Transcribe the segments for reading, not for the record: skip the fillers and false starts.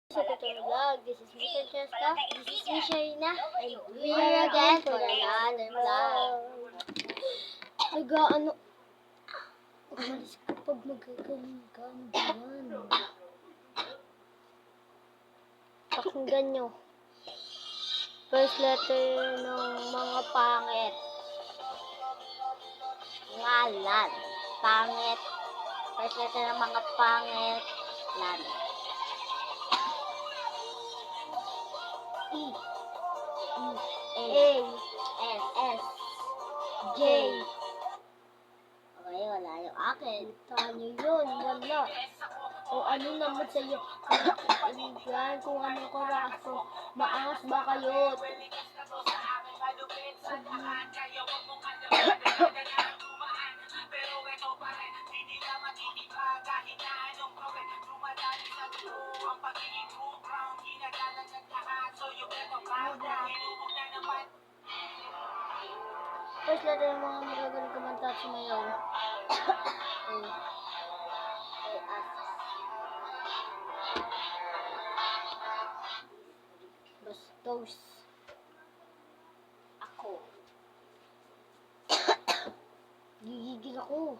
So, Tutor Vlog, this is Mr. Cheska, this is Miss Sharina, and we're again for another vlog. Nag-ano, umalis ka pag magkakaroon ka yan. Pakinggan nyo. First letter ng mga pangit. Ngalan. Pangit. First letter ng mga pangit. Lan. A, S, J. Okay, wala yung akin. Tanya yun, wala. O ano naman sa'yo? Yan, kung anong karaso. Maangas ba kayo? First letter ng mga magagaling kumanta sa mayaw. Bastos. Ako. Gigigil ako.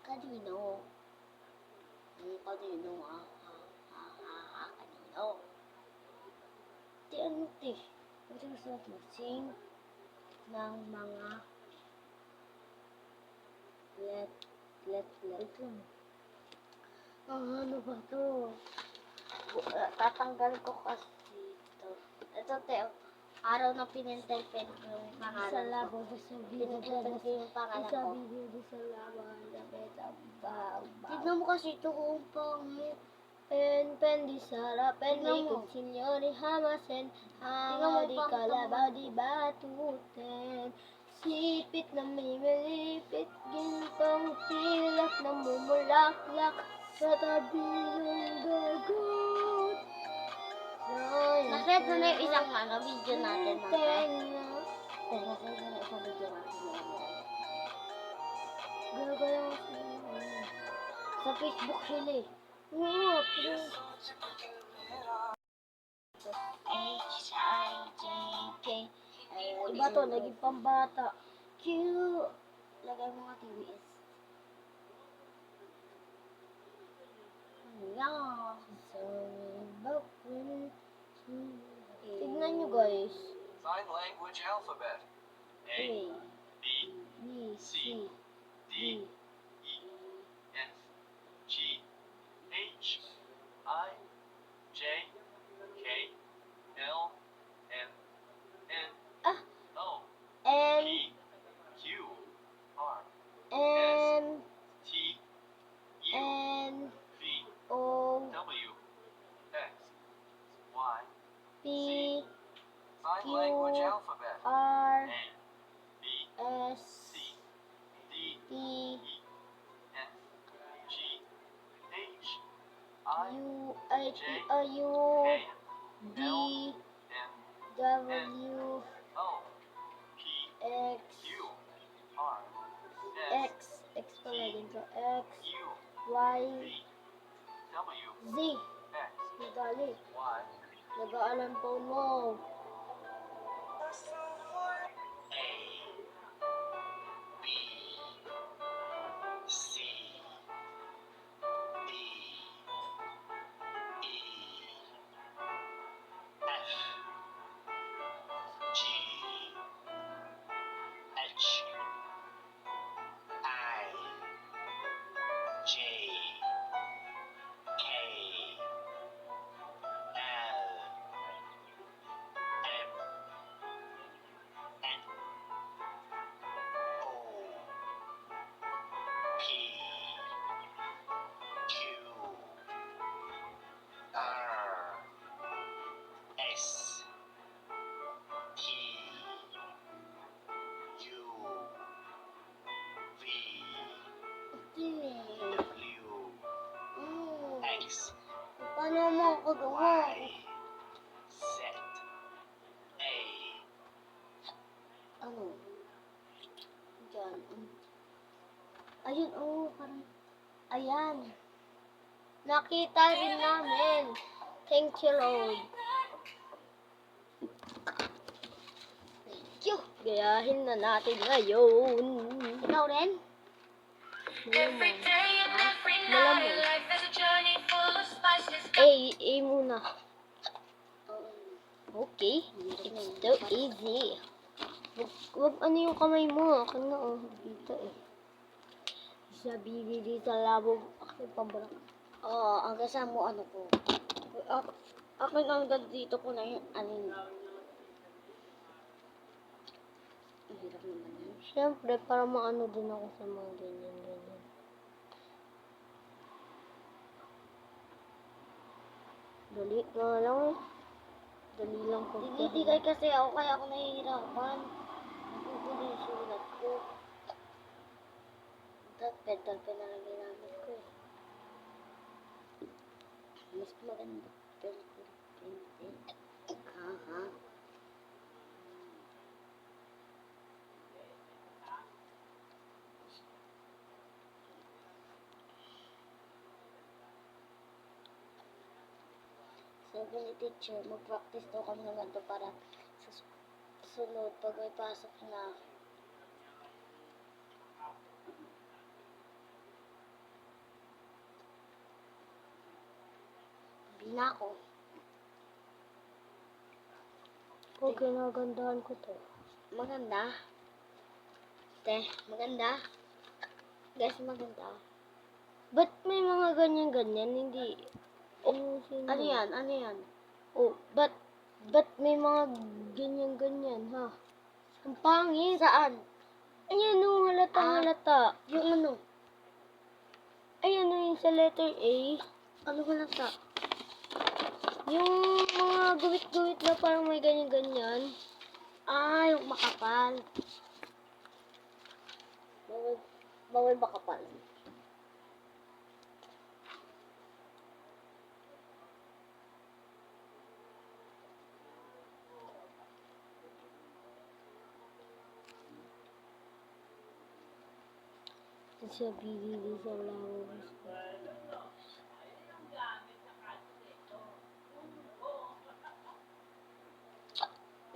Kanino? Kanino? Kanino? Di ano ti? Ito gusto natin sing ng mga let. Ano ba to? Tatanggal ko kasi dito. Ito, Teo. Araw na pinentel-pen ko yung pangalan ko. Sa labo, pinentel-pen ko yung pangalan ko. Sa labo, tignan mo kasi ito kung pangit. Pen, di sara, pen, likod, sinyori, hamasen, hama, di kalabaw, di batuten. Sipit na may malipit, gintong tilak na mumulaklak sa tabi ng dagat. Nakret na yung isang video natin. Nakret na yung isang video natin. Gagalaw sa Facebook sila eh. Oo, H-I-J-K. Iba to, naging pambata. Q. Lagay mo nga TVS. Yan. Tignan nyo guys. Sign language alphabet. A, B, C, D, E, F, G, H, I, J, K, L, M, N, O, N, P, Q, R, M, T, U, N, V, O, W, X, Y, P, sign Q, language alphabet. R, A, B, S, C, D, T, E, F, G, H, I, U, J, U, K, D, L, M, W, O, P, X, Q, R, X, S, X pala dito, X, U, Y, V, W, Z. X, Madali. Y, Nag-aalam po mo. A, B, C, D, E, F, G, H, I, J, K, L, M, N, O, P, Q, R, S, T, U, V, W, X, Paano mo ako gawa? Y, Z, A, Ano? Diyan. Ayun, oh, parang, ayan. Nakita rin namin. K, Thank you, Lord. Thank you. Gayahin na natin ngayon. Ikaw rin? Every day and every night, life is a journey full of spices. A muna. Okay. It's so easy. Wag ano yung kamay mo. Akin na oh. Dito eh. Sabi dito sa labog. Akin pabrak. Ang kasama mo ano ko. Akin ang dito ko na yung anin. Ang hirap naman yan. Siyempre, para maano din ako sa mga ganyan. Dali nga lang eh. Dali lang ko. Dinidikay kasi ako kaya ako nahihirapan. Nagugulo yung sulat ko. Pentel pen na lang ginamit ko eh. Mas maganda pencil. Aha. Sabi ni teacher, mag-practice daw kami ng ganito para sa sunod pag may pasok na. Bina ko. Okay, nagandahan ko to. Maganda. Maganda. Guys, maganda. Ba't may mga ganyan-ganyan? Hindi. Ano yan? Oh, ba't may mga ganyan-ganyan, ha? Ang pangit. Saan? Ayan o, halata. Yung ano? Ayan o, yung sa letter A. Ano ba nasa? Yung mga guwit-guwit na parang may ganyan-ganyan. Yung makapal. Bawal makapal. Sa bibili sa lawag.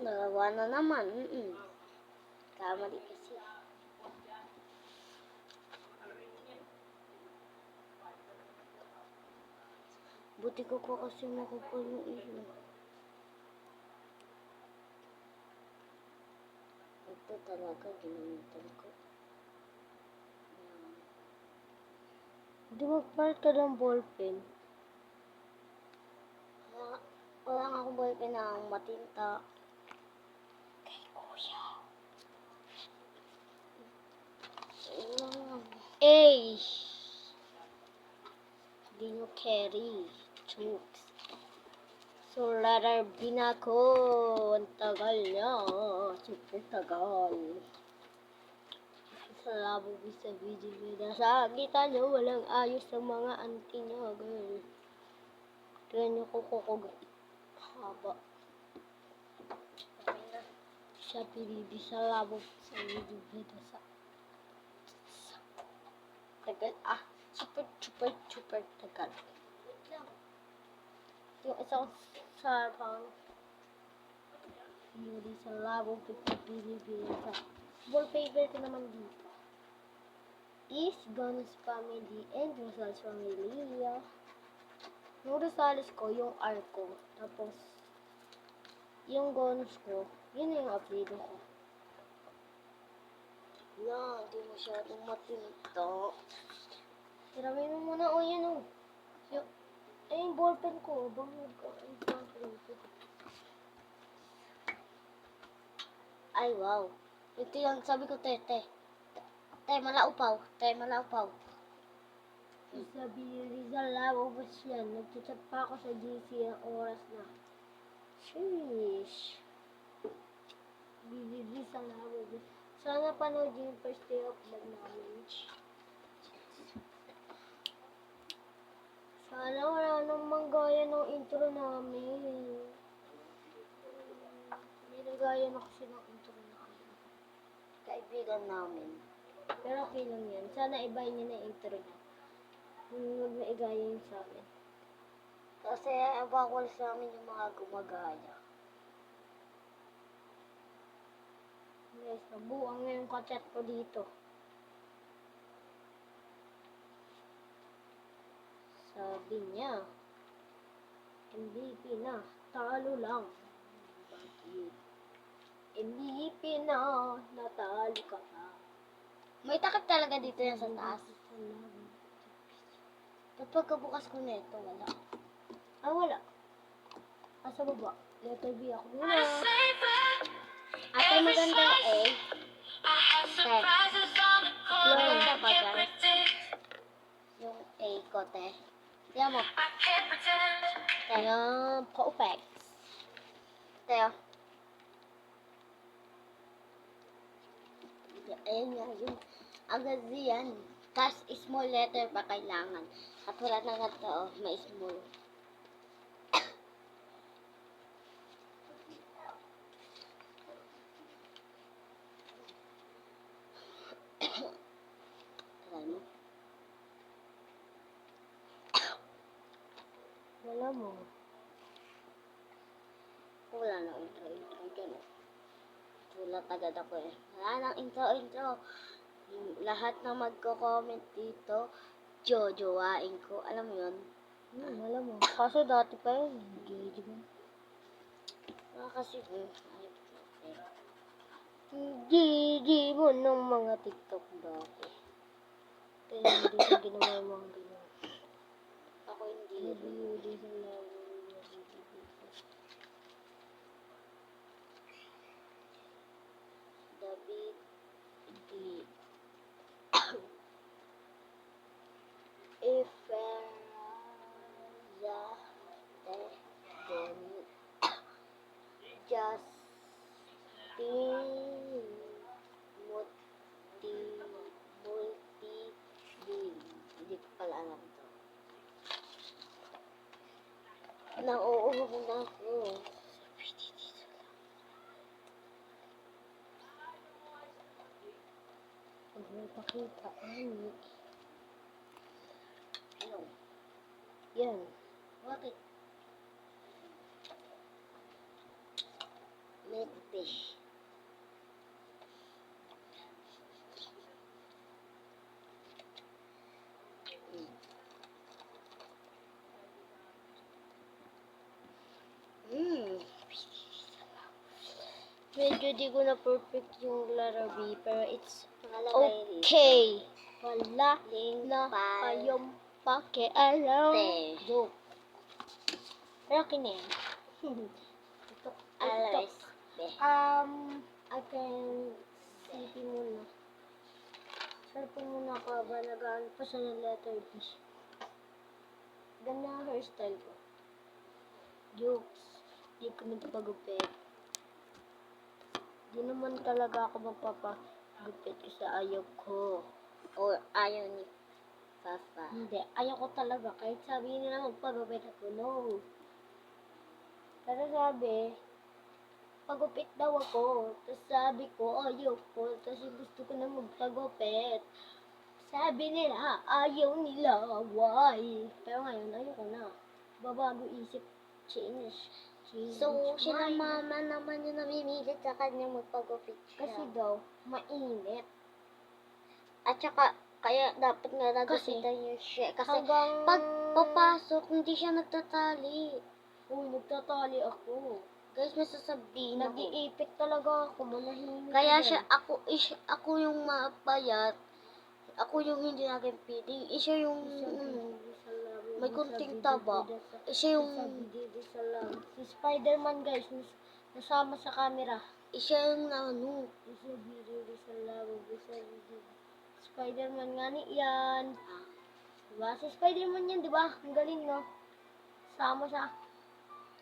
Nagawa na naman. Kamali kasi. Buti ko pa kasi makapal yung ilo. Ito talaga ginamitan ko. Hindi magpalit ka ng ballpen. Wala nga akong ballpen na matinta. Kay kuya. A. Hindi nyo carry. Chooks. So, letter B na ko. Ang tagal niya. Super tagal. Sa labog sa video. Sa kita nyo, walang ayos sa mga auntie nyo, girl. Tignan nyo kukukog. Haba. Siya pilibi sa labog sa video. Tagal. Super tagal. Yung isang sa hindi sa labog pipili sa wallpaper ko naman dito is Gonus family and Rosales family. Yung Rosales ko, yung R ko. Tapos, yung Gonus ko, yun yung apelido ko. Hindi masyadong matinta. Tiramin mo muna, yan o. Yung ballpen ko, bangod ko. Ay, wow. Ito yung sabi ko, Te, malaupaw. Sabi ni Rizal, labas yan. Nagchat pa ako sa GC ng oras na. Sheesh. Busy sa labas. Sana panood yung first day of vlog namin. Sana wala nang manggaya ng intro namin. May nagaya na kasi ng intro namin. Kaibigan namin. Pero okay lang yan. Sana ibahin niya na intro niya. Huwag na igaya yun sa amin. Kasi bawal sa amin yung mga gumagaya. Guys, nabuang na yung kachat ko dito. Sabi niya, MVP na, talo lang. Bakit? MVP na, natalo ka pa. May takip talaga dito yan sa taas. Ba't pagkabukas ko nito, wala. Ah, wala. Asa baba? Letter B ako Wanna muna. savor Ate, maganda eh. I have surprises on the corner. Maganda I pa can't dyan. predict. Yung A ko, te. Tiyan mo, I can't pretend. te. Ayan, perfect. Te, oh. Ayun nga, yung agad yan. Tapos small letter pa kailangan. Katulad na nga to, oh, may small. Try mo. Wala mo. Wala na intro dyan, oh. Sulat agad ako eh. Wala nang intro. Lahat na magko-comment dito, jojowain ko. Alam mo yun? Wala mo. Kaso dati pa yun. Gigi mo. Kasi, Gigi mo ng mga TikTok dati. Kaya hindi ko ginawa yung mga ganyan. ako hindi. Hindi sa laro. David D. Iferaza de Doni Justin Multi hindi ko pala alam to. Nauuhog na ako. Pag may pakita, ano? Ano? Yan. Bakit? Milk fish. Medyo di ko na perfect yung letter B, pero it's Nakalagay okay. Wala Link na file. kayong pakialam. Te. Joke. Pero akin na yan. Ito. Alas. I can city muna. Cellphone muna ka ba? Nagaan pa sa letter B. Ganda ang hairstyle ko. Jokes. Di ko nagpagupit. Di naman talaga ako magpapagupit kasi ayaw ko. Or ayaw ni Papa. Hindi, ayaw ko talaga. Kahit sabi nila magpagupit ako, no. Pero sabi, pagupit daw ako. Tapos sabi ko, ayaw ko. Kasi gusto ko na magpagupit. Sabi nila, ayaw nila. Why? Pero ngayon, ayaw ko na. Babago isip. Change. So, sila mind. mama naman yung namimilit sa kanya magpagupit siya. Kasi daw, mainit. At saka, kaya dapat nga Kasi, nagupitan niyo siya. Kasi, hanggang... pag papasok, hindi siya nagtatali. Uy, nagtatali ako. Guys, may sasabihin ako. Nag-iipit talaga ako. Manahimik Kaya ako siya, dyan. ako yung mapayat. Ako yung hindi naging feeding. Siya yung, may kunting taba. Siya yung, Si Spider-Man guys, nasama sa camera. siya yung ano. Spider-Man nga ni yan. Diba? Si Spider-Man yan, diba? Ang galing, no? Sama sa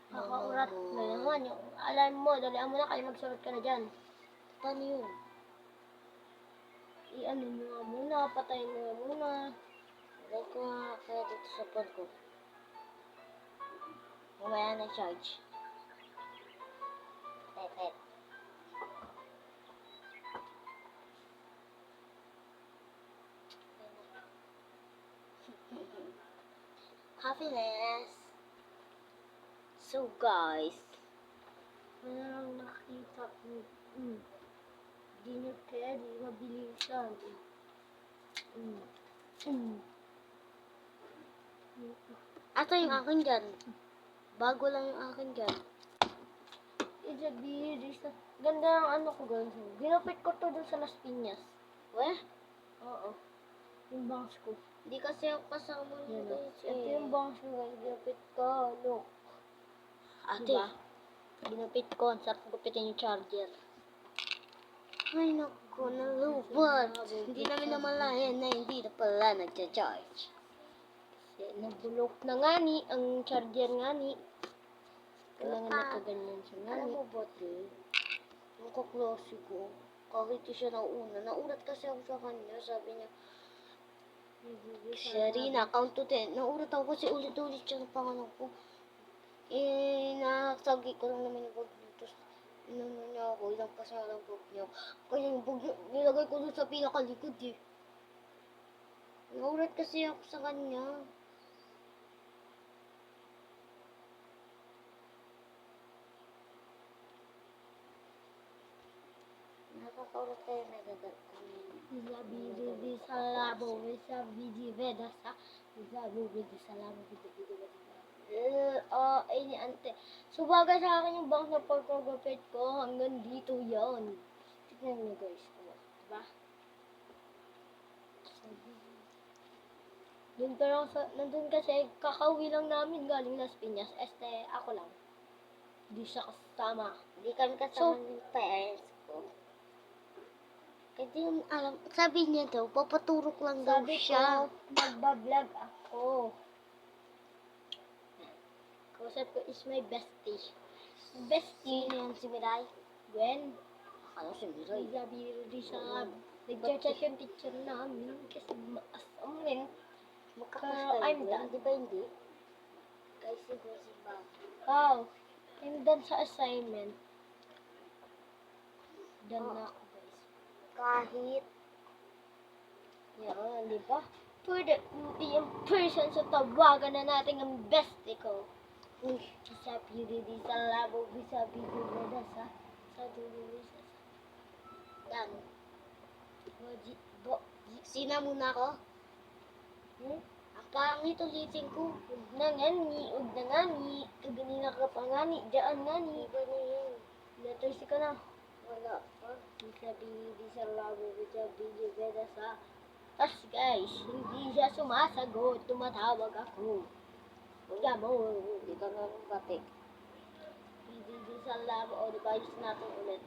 kakaurat na naman. Yung alarm mo, dalihan mo na kayo magsulat ka na dyan. Paano yun? I-ano mo nga muna, patayin mo nga muna. Dahil ko nga kaya dito sa phone ko. Mamaya na charge. Tet. Happiness. So guys, Walang nakita. Di nyo kaya, di mabilisan. ito yung akin dyan. Bago lang yung akin dyan. Isa. Ganda ng ano ko, guys. Ginupit ko to dun sa Las Piñas. Weh? Oo. Yung bangs ko. Hindi kasi ako kasama niyo Yan, guys. Ito yung bangs ko, guys. Ginupit ko. Look. Ate, Diba? Ginupit ko. Ang sarap gupitin yung charger. ay naku, nalubot. Hindi namin namalayan na hindi na pala nagcha-charge. Kasi nabulok na nga ni. Ang charger nga ni. Kailangan nakaganyan siya nga Alam ni. mo ba, te? Yung kaklase ko, kahit di siya nauna, naulat kasi ako sa kanya, sabi niya, Sharina, count to 10. Naulat ako kasi ulit-ulit siya ng pangalan ko. Nasagi ko lang naman yung bag niya. Tapos, inano niya ako, ilang pa siya ng bag niya. Kaya yung bag niya, nilagay ko doon sa pinakalikod eh. Naulat kasi ako sa kanya. Nakakaulat kayo na gagat kami. Zabidi di salabo, zabidi vedasa, zabidi di salabo, zabidi vedasa. Ni ante. Subagay sa akin yung bangs na pagkagupit ko, hanggang dito yan. Tignan nyo guys, diba? Doon pero nandun kasi, kakauwi lang namin galing Las Piñas. Ako lang. Hindi siya kasama. Hindi kami kasama ng parents ko. Hindi mo alam. Sabi niya daw, papaturok lang daw Sabi siya. ko, magbablog ako. Kausap ko is my bestie. Bestie. Sino yan si Miray? Gwen. Akala ko si Miray. Nagabiro di siya. Nag-chat yung teacher namin kasi maasamin. Magkakas Pero kayo. I'm Gwen, done. di ba hindi? Guys, si Gwen si Bob. Oh, I'm done sa assignment. Done Oh. na ako guys. Kahit Yan, di ba? Pwede yung person sa tawagan na natin ang bestie ko. Isa pili sa labo, isa pili sa pili sa yan. Boji, Sina muna ako. Ang pangit ulitin ko. Ug na nga ni, kaganina ka pa nga ni, dyan nga ni. Iba na yun. Letter C ka na. Wala pa. Isa pili sa labo, isa pili sa. Tas guys, hindi siya sumasagot, tumatawag ako. Huwag mo. Hindi ka nga nung batik. Pili sa labo, o device natin ulit.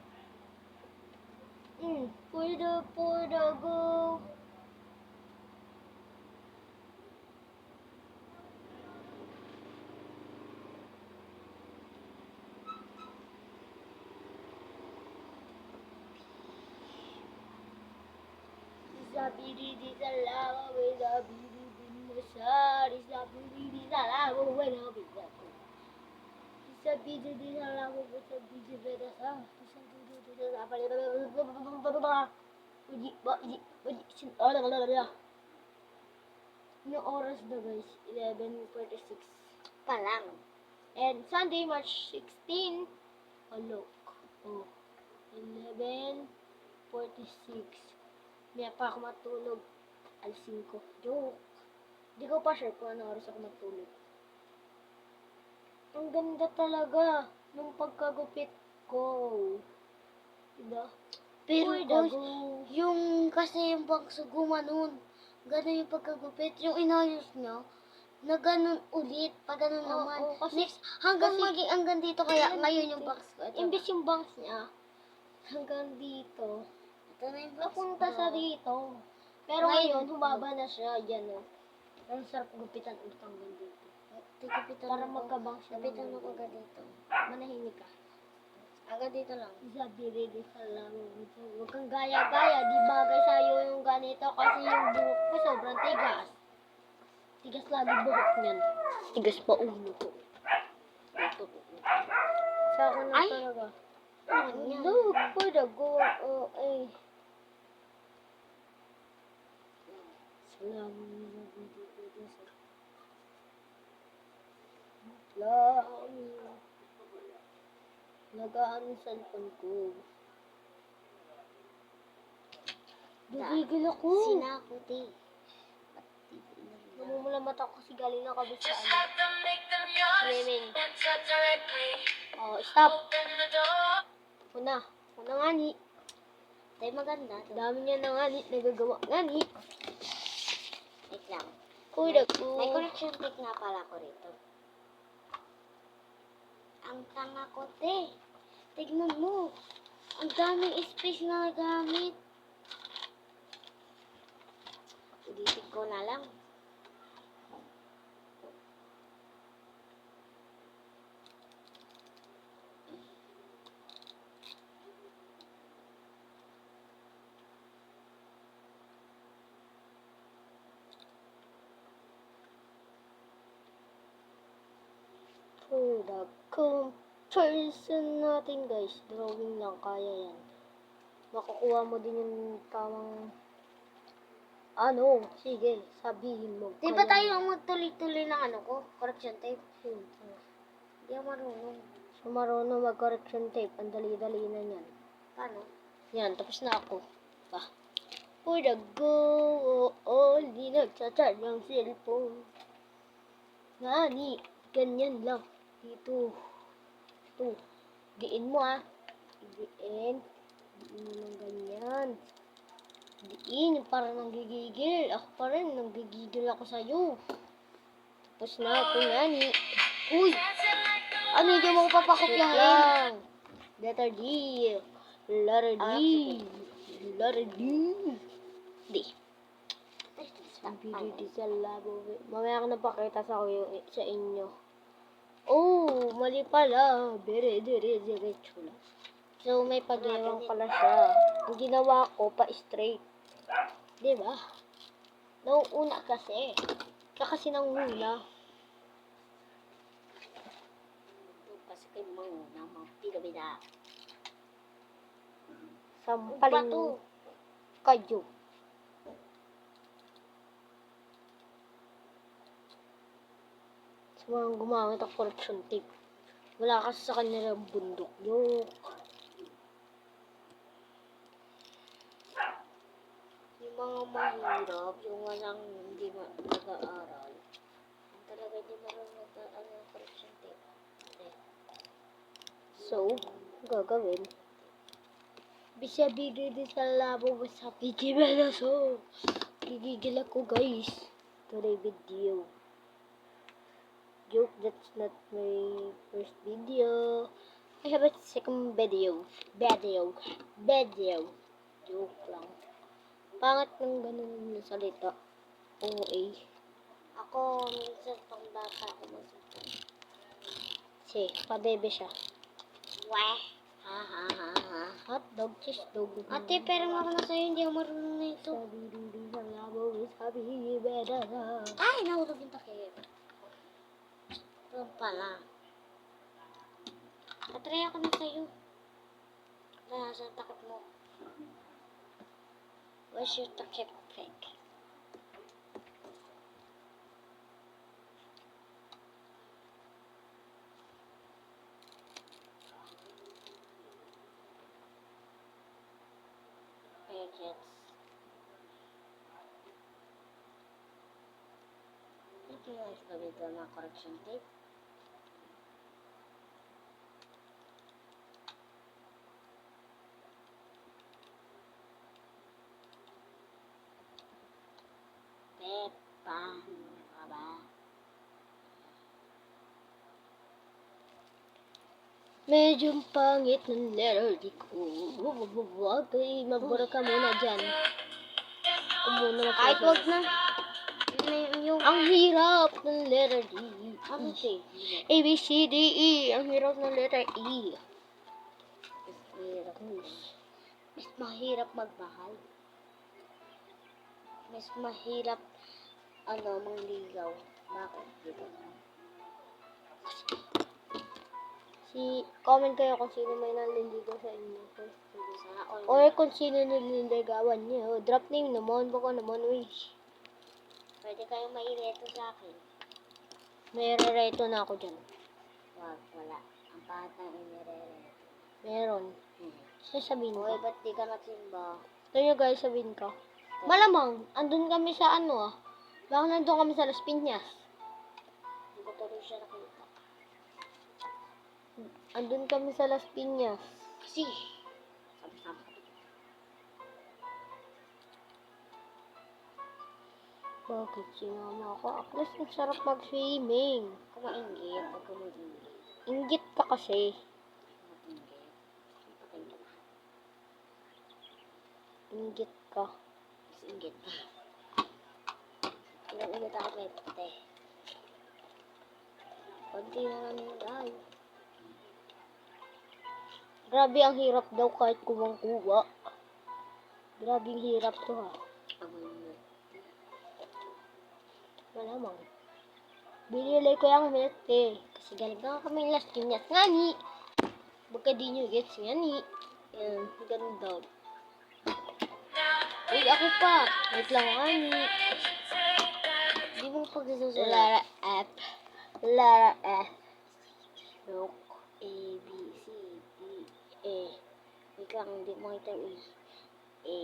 Pwede go. Zabidi di salawa, we zabidi di masari, zabidi di salawa, we zabidi di. Zabidi di salawa, we zabidi di sa. Zabidi di salawa, Yung oras na guys, 11:46. Pa lang. And Sunday, March 16. Oh, look. Oh. 11:46. May pa ako matulog. Alas 5. Joke. Di ko pa sure kung anong oras ako matulog. Ang ganda talaga nung pagkagupit ko. Diba? Pero Pwede guys, go. yung kasi yung bangso gumanon. Ganun yung pagkagupit. Yung inayos niya, na ganun ulit. Pag ganun Oo, naman. kasi- Next, hanggang kasi- maging hanggang dito. Kaya ngayon yung box ko. Ito. Imbis yung bangs niya, hanggang dito. Ito na yung box Napunta ko. sa dito. Pero Ngayon, ngayon, humaba na siya. Yan o. Pero sarap gupitan ulit hanggang dito. Tikapitan Para ako. magkabang siya. Kapitan ako agad dito. Manahimik ka. Agad dito lang. Sabi rin sa lang. Huwag kang gaya-gaya. Di bagay sa'yo yung ganito kasi yung buhok ko sobrang tigas. Tigas lagi buhok niyan. Tigas pa ulo ko. Sa akin na Ay! talaga. Ano yan? Look, pwede go. Oh, eh. Salamat. Nagaan yung cellphone ko. Gigigil ako. Sinakot eh. Namumula mata ko kasi galing na kabit sa Just ano. let them make them yours. Swimming. Enter directly. Oh, stop. Open the door. Una. Una nga ni. Tayo maganda. Dami niya na nga ni. Nagagawa nga ni. Wait lang. Kuda ko. May correction tape nga pala ko rito. Ang tanga ko, te. Tignan mo. Ang daming space na nagamit. Ulitin ko na lang. Kuda comparison natin guys. Drawing lang. Kaya yan. Makukuha mo din yung tamang ano. Sige. Sabihin mo. Di ba Kaya tayo mo. ang magtuloy-tuloy ng ano ko? Correction tape. Hindi ako marunong. So, marunong mag-correction tape. Ang dali-dali na yan. Paano? Yan, tapos na ako. Pa. For the go, di nagchat-chat yung cellphone. Nani, ganyan lang. Dito. Ito. Diin mo ah. Diin. Diin mo ng ganyan. Diin, yung parang nanggigigil. Ako pa rin, nanggigigil ako sa'yo. Tapos na ako, Nani. Uy! Ano, hindi mo ko papakopyahin? lang. Letter D. Letter D. Letter D. D. Ang BDD sa labo. Mamaya ko napakita sa inyo. Oh, mali pala. Diretso lang. So, may pag-iwang pala siya. Ang ginawa ko, pa-straight. Diba? Nauuna kasi. Kasi nanguna. Kasi kayo mga bida-bida. Sampaling Bato. kayo. Sa mga gumamit ng correction tape. Wala kasi sa kanila bundok. Yok. Yung mga mahirap, yung walang hindi nag-aaral, talaga hindi marunong mag-aaral ng correction tape. So, gagawin. Bisa BDD sa labo sa PGB so. Gigigil ako guys. Today video. Joke, that's not my first video. I have a second video. Video. Joke lang. Pangat ng ganun na salita. OA. Ako, minsan pang bata ako masipag. Si, pabebe siya. Weh! Ha ha ha ha. Hotdog, cheese dog. Ate, pero nga ako na sa'yo, hindi ako marunong na ito. Sa BDD sa labo sa PGB Ay, nahulog yung takip. Ito pala. Atry ako na sa'yo. Nasa takip mo. Where's your takip trick? Packets. Ito yung gawin doon ng correction tape. Pepa. Aba. Medyo pangit ng letter D ko. Huwag kayo, mabura ka muna dyan. Kahit wag na. Yung Ang hirap ng letter D. ano siya? A, B, C, D, E. Ang hirap ng letter E. Mas mahirap magmahal. Mas mahirap mangligaw. Bakit? Dito. Comment kayo kung sino may nanliligaw sa inyo. Sana all. Or kung sino nililigawan niyo. Drop name naman. Baka naman, uy. Pwede kayong maireto sa akin. May rereto na ako dyan. Wag, wala. Ang pangat ng inirere. Meron. Sasabihin ko. Okay, ba't di ka nagsimba? Ito nyo guys, sabihin ko. Malamang, andun kami sa ano ah. Baka nandun kami sa Las Piñas. Hindi ko tuloy siya nakita. Andun kami sa Las Piñas. Kasi, sama-sama ka dito. Bakit sinama ako? At least ang sarap mag-swimming. Kung mainggit, huwag ka mag-inggit. Inggit ka kasi. Mag-inggit. Patay ka na. Inggit ka. Mas inggit pa. Ilang inggit ako may pate. Kunti na lang yung guys. Grabe ang hirap daw kahit kuwang-kuwa. Grabe ang hirap to ha. Amoy mo. Malamang. Binili ko yung milk tea. Kasi galing na kami Las Piñas nga ni. Baka di nyo gets nga ni. Yan, ganun daw. Uy, ako pa. Wait lang nga ni. Di mo pagsusulat. Lara F. Lara F. Look. A, B, C, D, E. Wait lang, hindi mo kita E. A,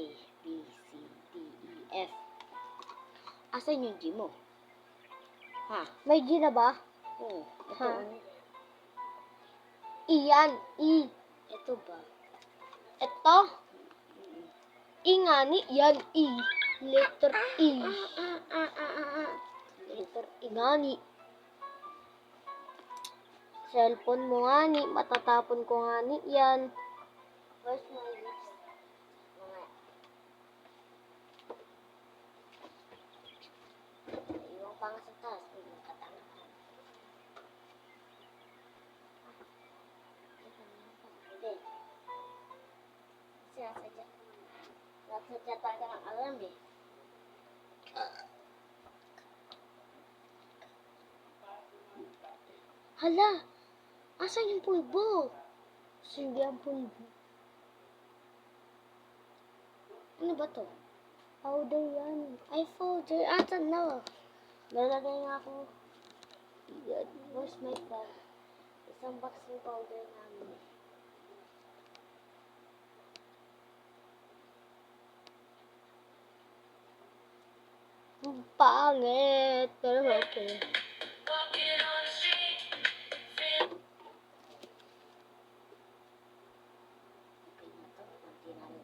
B, C, D, E, F. Asan yung G mo? Ha? May G na ba? Oo. Ito. Ha? E yan. E. Ito ba? Ito. E nga ni. Yan E. Letter E. Letter E nga ni. Cellphone mo nga ni. Matatapon ko nga ni. Yan. Where's my lips? Mga. Iwan pa nga sa taas. Hindi katangahan. Hindi. Sinasadya. Sinasadya talaga ng alam eh. Hala! Asan yung pulbo? Sige ang pulbo. Ano ba to? Powder yan. Ay, folder. Asan na? Lalagay nga ako. Yan. Where's my phone? Isang box yung powder namin. Ang pangit. Pero okay. Walking on the street, feel Okay na to. Pati na rin.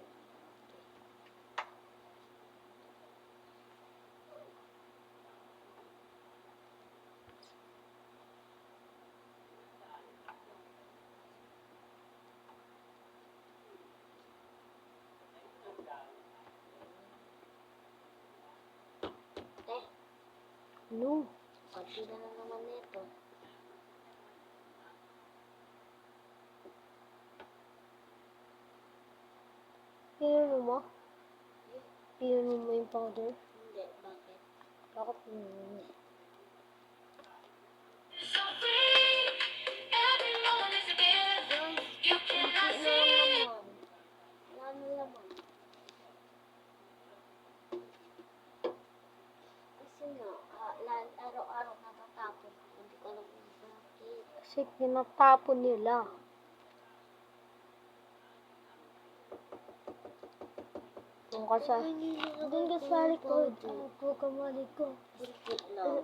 No. Pati na lang naman nito. Pinuno mo? Pinuno mo yung powder? Hindi. Bakit? Bakit pinuno mo? so free. Every moment is a gift. You cannot Kunti na see. lang naman. Ano naman? Kasi nga, araw-araw natatapon. Hindi ko alam kung bakit. Kasi tinatapon nila. Doon ka sa... Doon ka sa likod. Ako ka malikod. Kunti lang.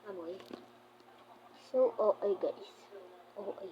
Amoy. So, okay guys. Okay.